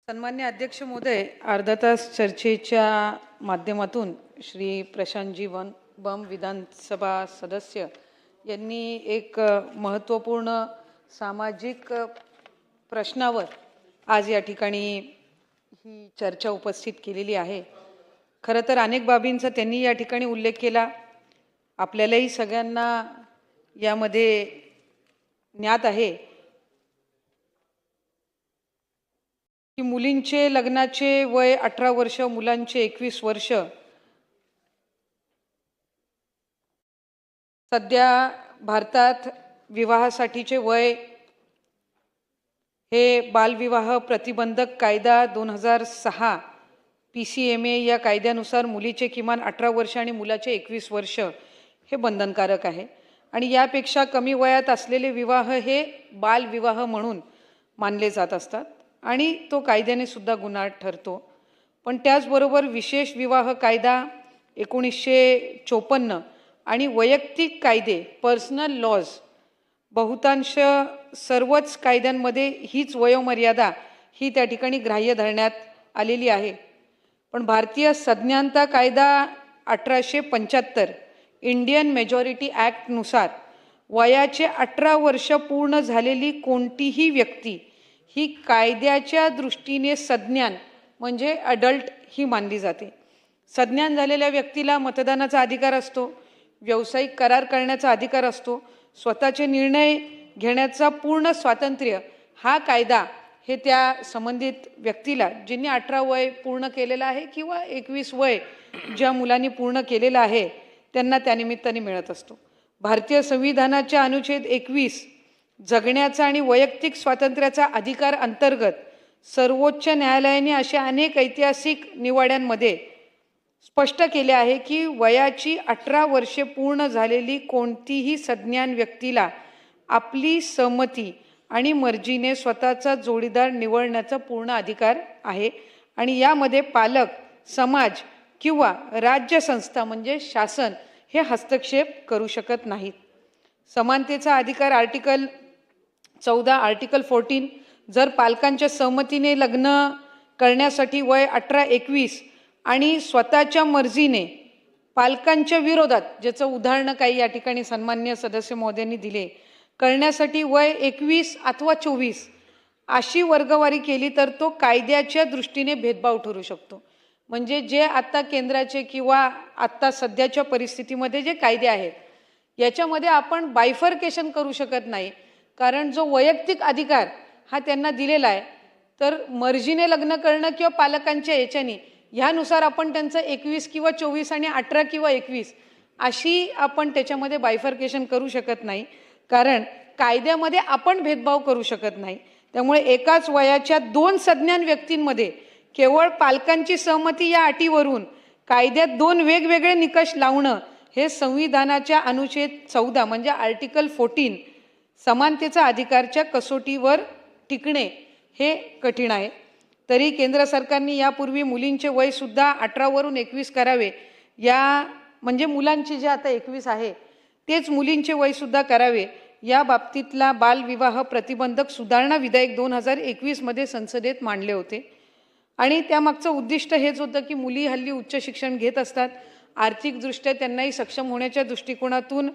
सन्मान्य अध्यक्ष महोदय, अर्धा तास चर्चेच्या माध्यमातून श्री प्रशांतजी बम विधानसभा सदस्य यांनी एक महत्त्वपूर्ण सामाजिक प्रश्नावर आज या ठिकाणी ही चर्चा उपस्थित केलेली आहे। खरं तर अनेक बाबींचा त्यांनी या ठिकाणी उल्लेख केला। आपल्यालाही सगळ्यांना यामध्ये ज्ञात आहे की मुलींचे लग्नाचे वय 18 वर्ष, मुलांचे 21 वर्ष। सध्या भारतात विवाहासाठीचे वय हे बालविवाह प्रतिबंधक कायदा 2006 PCMA या कायद्यानुसार मुलीचे किमान 18 वर्ष आणि मुलाचे 21 वर्ष हे बंधनकारक आहे आणि यापेक्षा कमी वयात असलेले विवाह हे बालविवाह म्हणून मानले जात असतात आणि तो कायद्याने सुद्धा गुन्हा ठरतो। पण त्याचबरोबर विशेष विवाह कायदा 1954 आणि वैयक्तिक कायदे पर्सनल लॉज बहुतांश सर्वच कायद्यांमध्ये हीच वयोमर्यादा ही त्या ठिकाणी ग्राह्य धरण्यात आलेली आहे। पण भारतीय संज्ञानता कायदा 1875 इंडियन मेजॉरिटी ॲक्ट नुसार वयाचे 18 वर्ष पूर्ण झालेली कोणतीही व्यक्ती ही कायद्याच्या दृष्टीने सज्ञान म्हणजे अडल्ट ही मानली जाते। सज्ञान झालेल्या व्यक्तीला मतदानाचा अधिकार असतो, व्यावसायिक करार करण्याचा अधिकार असतो, स्वतःचे निर्णय घेण्याचा पूर्ण स्वातंत्र्य हा कायदा हे त्या संबंधित व्यक्तीला ज्यांनी 18 वय पूर्ण केलेलं आहे किंवा 21 वय ज्या मुलांनी पूर्ण केलेलं आहे त्यांना त्यानिमित्ताने मिळत असतो। भारतीय संविधानाच्या अनुच्छेद 21 जगण्याचा आणि वैयक्तिक स्वातंत्र्याचा अधिकार अंतर्गत सर्वोच्च न्यायालयाने अशा अनेक ऐतिहासिक निवाड्यांमध्ये स्पष्ट केले आहे की वयाची 18 वर्षे पूर्ण झालेली कोणतीही सज्ञान व्यक्तीला आपली संमती आणि मर्जीने स्वतःचा जोडीदार निवडण्याचा पूर्ण अधिकार आहे आणि यामध्ये पालक, समाज किंवा राज्य संस्था म्हणजे शासन हे हस्तक्षेप करू शकत नाहीत। समानतेचा अधिकार आर्टिकल 14 आर्टिकल 14 जर पालकांच्या सहमतीने लग्न करण्यासाठी वय 18-21 आणि स्वतःच्या मर्जीने पालकांच्या विरोधात, ज्याचं उदाहरण काही या ठिकाणी सन्मान्य सदस्य महोदयांनी दिले, करण्यासाठी वय 21 अथवा 24 अशी वर्गवारी केली तर तो कायद्याच्या दृष्टीने भेदभाव ठरू शकतो। म्हणजे जे आता केंद्राचे किंवा आत्ता सध्याच्या परिस्थितीमध्ये जे कायदे आहेत याच्यामध्ये आपण बायफर्केशन करू शकत नाही, कारण जो वैयक्तिक अधिकार हा त्यांना दिलेला आहे तर मर्जीने लग्न करणं किंवा पालकांच्या याच्याने ह्यानुसार आपण त्यांचं 21 किंवा 24 आणि 18 किंवा 21 अशी आपण त्याच्यामध्ये बायफर्केशन करू शकत नाही, कारण कायद्यामध्ये आपण भेदभाव करू शकत नाही। त्यामुळे एकाच वयाच्या 2 सज्ञान व्यक्तींमध्ये केवळ पालकांची सहमती या अटीवरून कायद्यात 2 वेगवेगळे निकष लावणं हे संविधानाच्या अनुच्छेद 14 म्हणजे आर्टिकल 14 समानतेचा अधिकारच्या कसोटीवर टिकणे हे कठीण आहे। तरी केंद्र सरकारने यापूर्वी मुलींचे वय सुद्धा 18 वरून 21 करावे, या म्हणजे मुलांची जे आता 21 आहे तेच मुलींचे वय सुद्धा करावे, या बाबतीतला बालविवाह प्रतिबंधक सुधारणा विधेयक 2021 मध्ये संसदेत मांडले होते आणि त्यामागचं उद्दिष्ट हेच होतं की मुली हल्ली उच्च शिक्षण घेत असतात, आर्थिकदृष्ट्या त्यांनाही सक्षम होण्याच्या दृष्टिकोनातून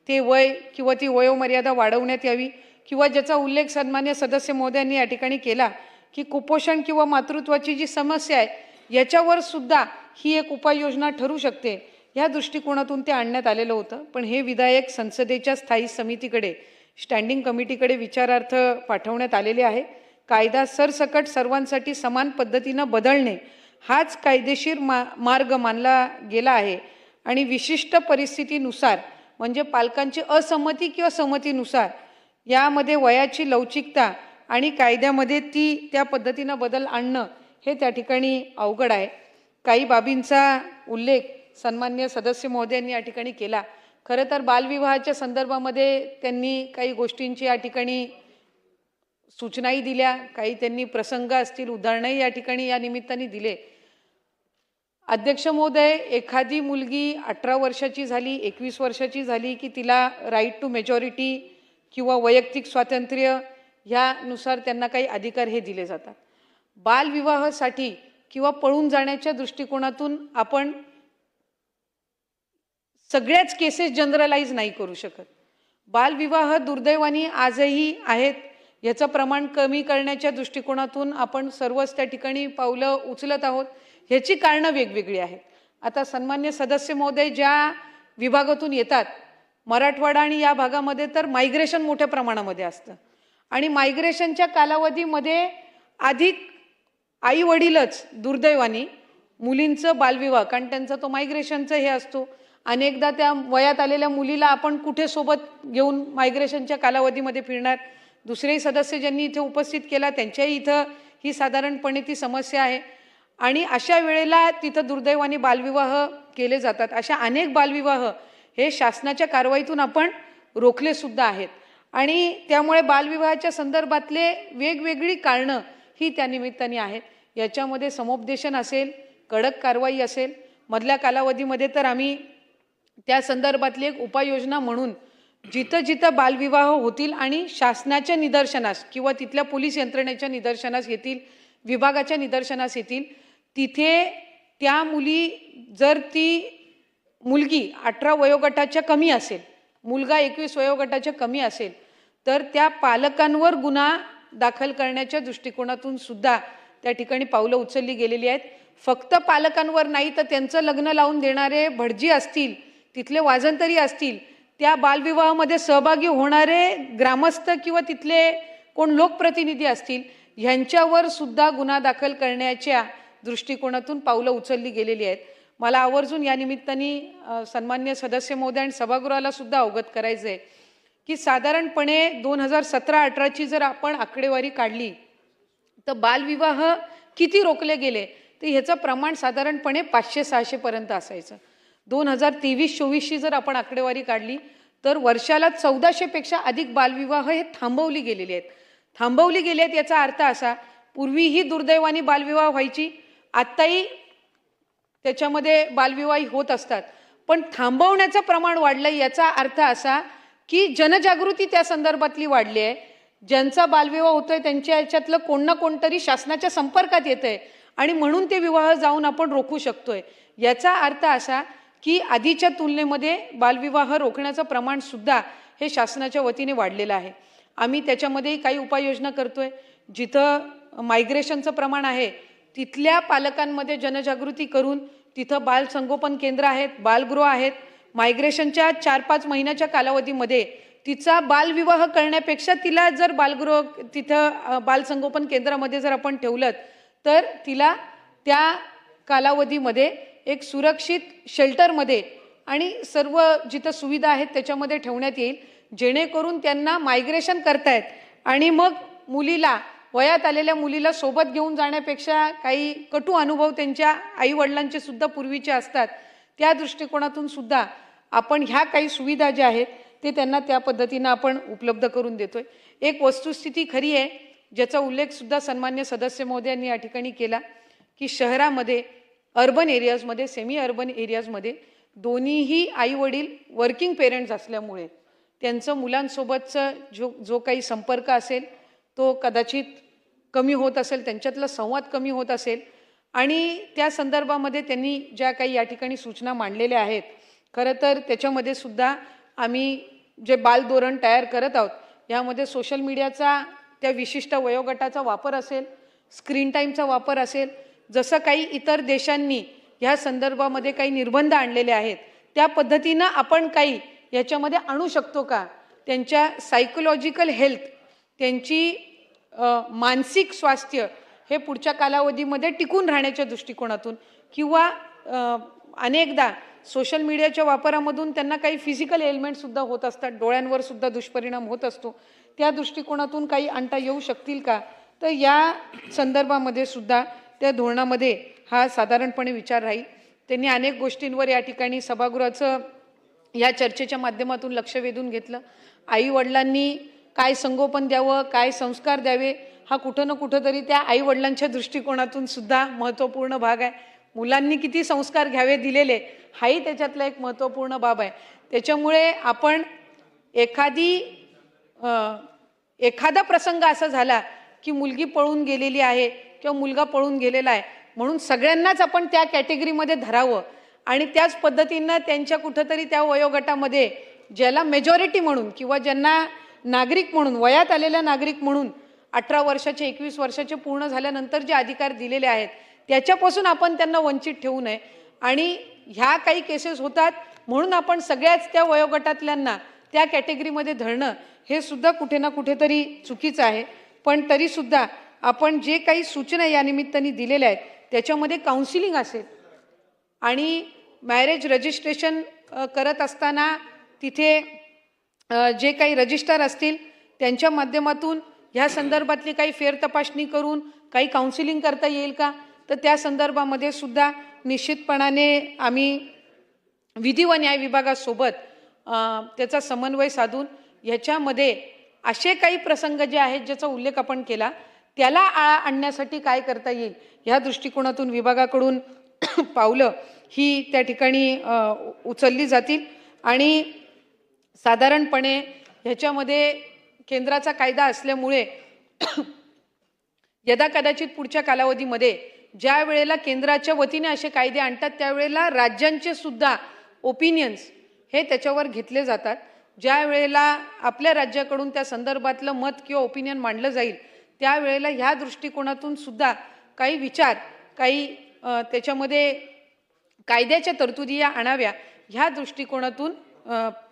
ते वय किंवा ती वयोमर्यादा वाढवण्यात यावी, किंवा ज्याचा उल्लेख सन्मान्य सदस्य महोदयांनी या ठिकाणी केला की कुपोषण किंवा मातृत्वाची जी समस्या आहे याच्यावर सुद्धा ही एक उपाययोजना ठरू शकते, या दृष्टिकोनातून ते आणण्यात आलेलं होतं। पण हे विधेयक संसदेच्या स्थायी समितीकडे स्टँडिंग कमिटीकडे विचारार्थ पाठवण्यात आलेले आहे। कायदा सरसकट सर्वांसाठी समान पद्धतीनं बदलणे हाच कायदेशीर मार्ग मानला गेला आहे आणि विशिष्ट परिस्थितीनुसार म्हणजे पालकांची असंमती किंवा संमतीनुसार यामध्ये वयाची लवचिकता आणि कायद्यामध्ये त्या पद्धतीनं बदल आणणं हे त्या ठिकाणी अवघड आहे। काही बाबींचा उल्लेख सन्मान्य सदस्य महोदयांनी या ठिकाणी केला। खरं तर बालविवाहाच्या संदर्भामध्ये त्यांनी काही गोष्टींची या ठिकाणी सूचनाही दिल्या, काही त्यांनी प्रसंग असतील उदाहरणही या ठिकाणी या निमित्ताने दिले। अध्यक्ष महोदय, एखादी मुलगी 18 वर्षाची झाली, 21 वर्षाची झाली की तिला राईट टू मेजॉरिटी किंवा वैयक्तिक स्वातंत्र्य ह्यानुसार त्यांना काही अधिकार हे दिले जातात। बालविवाहासाठी किंवा पळून जाण्याच्या दृष्टिकोनातून आपण सगळ्याच केसेस जनरलाइज नाही करू शकत. बालविवाह दुर्दैवाने आजही आहेत. याचं प्रमाण कमी करण्याच्या दृष्टिकोनातून आपण सर्वच त्या ठिकाणी पावलं उचलत आहोत. ह्याची कारणं वेगवेगळी आहेत. आता सन्मान्य सदस्य महोदय ज्या विभागातून येतात, मराठवाडा आणि या भागामध्ये तर मायग्रेशन मोठ्या प्रमाणामध्ये असतं आणि मायग्रेशनच्या कालावधीमध्ये अधिक आई वडीलच दुर्दैवाने मुलींचं बालविवाह, कारण त्यांचा तो मायग्रेशनचं हे असतो. अनेकदा त्या वयात आलेल्या मुलीला आपण कुठे सोबत घेऊन मायग्रेशनच्या कालावधीमध्ये फिरणार. दुसरेही सदस्य ज्यांनी इथे उपस्थित केला त्यांच्याही इथं ही साधारणपणे ती समस्या आहे आणि अशा वेळेला तिथं दुर्दैवाने बालविवाह केले जातात. अशा अनेक बालविवाह हे शासनाच्या कारवाईतून आपण रोखले सुद्धा आहेत आणि त्यामुळे बालविवाहाच्या संदर्भातले वेगवेगळी कारणं ही त्या निमित्ताने आहेत. याच्यामध्ये समुपदेशन असेल, कडक कारवाई असेल. मधल्या कालावधीमध्ये तर आम्ही त्या संदर्भातली एक उपाययोजना म्हणून जिथं जिथं बालविवाह होतील आणि शासनाच्या निदर्शनास किंवा तिथल्या पोलीस यंत्रणेच्या निदर्शनास येतील, विभागाच्या निदर्शनास येतील, तिथे त्या मुली, जर ती मुलगी 18 वयोगटाच्या कमी असेल, मुलगा 21 वयोगटाच्या कमी असेल, तर त्या पालकांवर गुन्हा दाखल करण्याच्या दृष्टिकोनातून सुद्धा त्या ठिकाणी पावलं उचलली गेलेली आहेत. फक्त पालकांवर नाही तर त्यांचं लग्न लावून देणारे भटजी असतील, तिथले वाजंत्री असतील, त्या बालविवाहामध्ये सहभागी होणारे ग्रामस्थ किंवा तिथले कोण लोकप्रतिनिधी असतील, ह्यांच्यावर सुद्धा गुन्हा दाखल करण्याच्या दृष्टिकोनातून पावलं उचलली गेलेली आहेत. मला आवर्जून या निमित्ताने सन्मान्य सदस्य महोदय आणि सभागृहाला सुद्धा अवगत करायचं आहे की साधारणपणे 2017-18ची जर आपण आकडेवारी काढली तर बालविवाह किती रोखले गेले तर ह्याचं प्रमाण साधारणपणे 500-600 पर्यंत असायचं. 2023-24ची जर आपण आकडेवारी काढली तर वर्षाला 1400 पेक्षा अधिक बालविवाह हे थांबवली गेलेली आहेत. थांबवली गेली आहेत याचा अर्थ असा, पूर्वीही दुर्दैवाने बालविवाह व्हायची, आत्ताही त्याच्यामध्ये बालविवाह होत असतात, पण थांबवण्याचं प्रमाण वाढलं. याचा अर्थ असा की जनजागृती त्या संदर्भातली वाढली आहे. ज्यांचा बालविवाह होतोय त्यांच्या याच्यातलं कोण ना कोणतरी शासनाच्या संपर्कात येतंय आणि म्हणून ते विवाह जाऊन आपण रोखू शकतोय. याचा अर्थ असा की आधीच्या तुलनेमध्ये बालविवाह रोखण्याचं प्रमाण सुद्धा हे शासनाच्या वतीने वाढलेलं आहे. आम्ही त्याच्यामध्येही काही उपाययोजना करतोय. जिथं मायग्रेशनचं प्रमाण आहे तिथल्या पालकांमध्ये जनजागृती करून तिथं बाल संगोपन केंद्र आहेत, बालगृह आहेत. मायग्रेशनच्या 4-5 महिन्याच्या कालावधीमध्ये तिचा बालविवाह करण्यापेक्षा तिला जर बालगृह तिथं बाल संगोपन केंद्रामध्ये जर आपण ठेवलं तर तिला त्या कालावधीमध्ये एक सुरक्षित शेल्टरमध्ये आणि सर्व जिथं सुविधा आहेत त्याच्यामध्ये ठेवण्यात येईल, जेणेकरून त्यांना मायग्रेशन करतायत आणि मग मुलीला, वयात आलेल्या मुलीला सोबत घेऊन जाण्यापेक्षा काही कटू अनुभव त्यांच्या आईवडिलांचे सुद्धा पूर्वीचे असतात, त्या दृष्टिकोनातून सुद्धा आपण ह्या काही सुविधा ज्या आहेत ते त्यांना त्या पद्धतीनं आपण उपलब्ध करून देतोय. एक वस्तुस्थिती खरी आहे ज्याचा उल्लेख सुद्धा सन्मान्य सदस्य महोदयांनी या ठिकाणी केला की शहरामध्ये, अर्बन एरियाजमध्ये, सेमी अर्बन एरियाजमध्ये दोन्हीही आई वडील वर्किंग पेरेंट्स असल्यामुळे त्यांचं मुलांसोबतचं जो काही संपर्क असेल तो कदाचित कमी होत असेल, त्यांच्यातला संवाद कमी होत असेल आणि त्या संदर्भामध्ये त्यांनी ज्या काही या ठिकाणी सूचना मांडलेल्या आहेत, खरं तर त्याच्यामध्ये सुद्धा आम्ही जे बाल धोरण तयार करत आहोत यामध्ये सोशल मीडियाचा त्या विशिष्ट वयोगटाचा वापर असेल, स्क्रीन टाईमचा वापर असेल, जसं काही इतर देशांनी ह्या संदर्भामध्ये काही निर्बंध आणलेले आहेत त्या पद्धतीनं आपण काही याच्यामध्ये आणू शकतो का. त्यांच्या सायकोलॉजिकल हेल्थ, त्यांची मानसिक स्वास्थ्य हे पुढच्या कालावधीमध्ये टिकून राहण्याच्या दृष्टिकोनातून किंवा अनेकदा सोशल मीडियाच्या वापरामधून त्यांना काही फिजिकल एलिमेंटसुद्धा होत असतात, डोळ्यांवर सुद्धा दुष्परिणाम होत असतो, त्या दृष्टिकोनातून काही आणता येऊ शकतील का. तर या संदर्भामध्ये सुद्धा त्या धोरणामध्ये हा साधारणपणे विचार राहील. त्यांनी अनेक गोष्टींवर या ठिकाणी सभागृहाचं या चर्चेच्या माध्यमातून लक्ष वेधून घेतलं. आई वडिलांनी काय संगोपन द्यावं, काय संस्कार द्यावे, हा कुठं ना कुठं तरी त्या आई वडिलांच्या दृष्टिकोनातून सुद्धा महत्त्वपूर्ण भाग आहे. मुलांनी किती संस्कार घ्यावे दिलेले हाही त्याच्यातला एक महत्त्वपूर्ण बाब आहे. त्याच्यामुळे आपण एखादा प्रसंग असा झाला की मुलगी पळून गेलेली आहे किंवा मुलगा पळून गेलेला आहे म्हणून सगळ्यांनाच आपण त्या कॅटेगरीमध्ये धरावं आणि त्याच पद्धतीनं त्यांच्या कुठंतरी त्या वयोगटामध्ये ज्याला मेजॉरिटी म्हणून किंवा ज्यांना नागरिक म्हणून वयात आलेल्या नागरिक म्हणून 18 वर्षाचे 21 वर्षाचे पूर्ण झाल्यानंतर जे अधिकार दिलेले आहेत त्याच्यापासून आपण त्यांना वंचित ठेवू नये आणि ह्या काही केसेस होतात म्हणून आपण सगळ्याच त्या वयोगटातल्यांना त्या कॅटेगरीमध्ये धरणं हे सुद्धा कुठे ना कुठेतरी चुकीचं आहे. पण तरीसुद्धा आपण जे काही सूचना या निमित्ताने दिलेल्या आहेत त्याच्यामध्ये काउन्सिलिंग असेल आणि मॅरेज रजिस्ट्रेशन करत असताना तिथे जे काही रजिस्टर असतील त्यांच्या माध्यमातून ह्या संदर्भातली काही फेरतपासणी करून काही काउन्सिलिंग करता येईल का, तर त्या संदर्भामध्ये सुद्धा निश्चितपणाने आम्ही विधी व न्याय विभागासोबत त्याचा समन्वय साधून ह्याच्यामध्ये असे काही प्रसंग जे आहेत ज्याचा उल्लेख आपण केला त्याला आळा आणण्यासाठी काय करता येईल ह्या दृष्टिकोनातून विभागाकडून पावलं ही त्या ठिकाणी उचलली जातील. आणि साधारणपणे ह्याच्यामध्ये केंद्राचा कायदा असल्यामुळे यदाकदाचित पुढच्या कालावधीमध्ये ज्या वेळेला केंद्राच्या वतीने असे कायदे आणतात त्यावेळेला राज्यांचे सुद्धा ओपिनियन्स हे त्याच्यावर घेतले जातात. ज्या वेळेला आपल्या राज्याकडून त्या संदर्भातलं मत किंवा ओपिनियन मांडलं जाईल त्यावेळेला ह्या दृष्टिकोनातून सुद्धा काही विचार काही त्याच्यामध्ये कायद्याच्या तरतुदी या आणाव्या ह्या दृष्टिकोनातून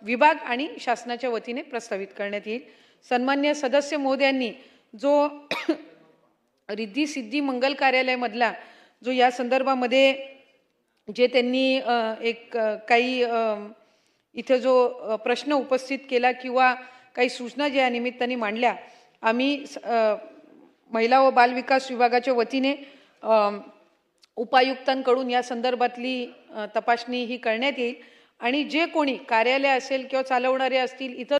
विभाग आणि शासनाच्या वतीने प्रस्तावित करण्यात येईल. सन्मान्य सदस्य महोदयांनी जो रिद्धी सिद्धी मंगल कार्यालयामधला जो या संदर्भामध्ये जे त्यांनी एक काही इथे जो प्रश्न उपस्थित केला किंवा काही सूचना ज्या निमित्ताने मांडल्या आम्ही महिला व बालविकास विभागाच्या वतीने उपायुक्तांकडून या संदर्भातली तपासणी ही करण्यात येईल आणि जे कोणी कार्यालय असेल किंवा चालवणारे असतील इतर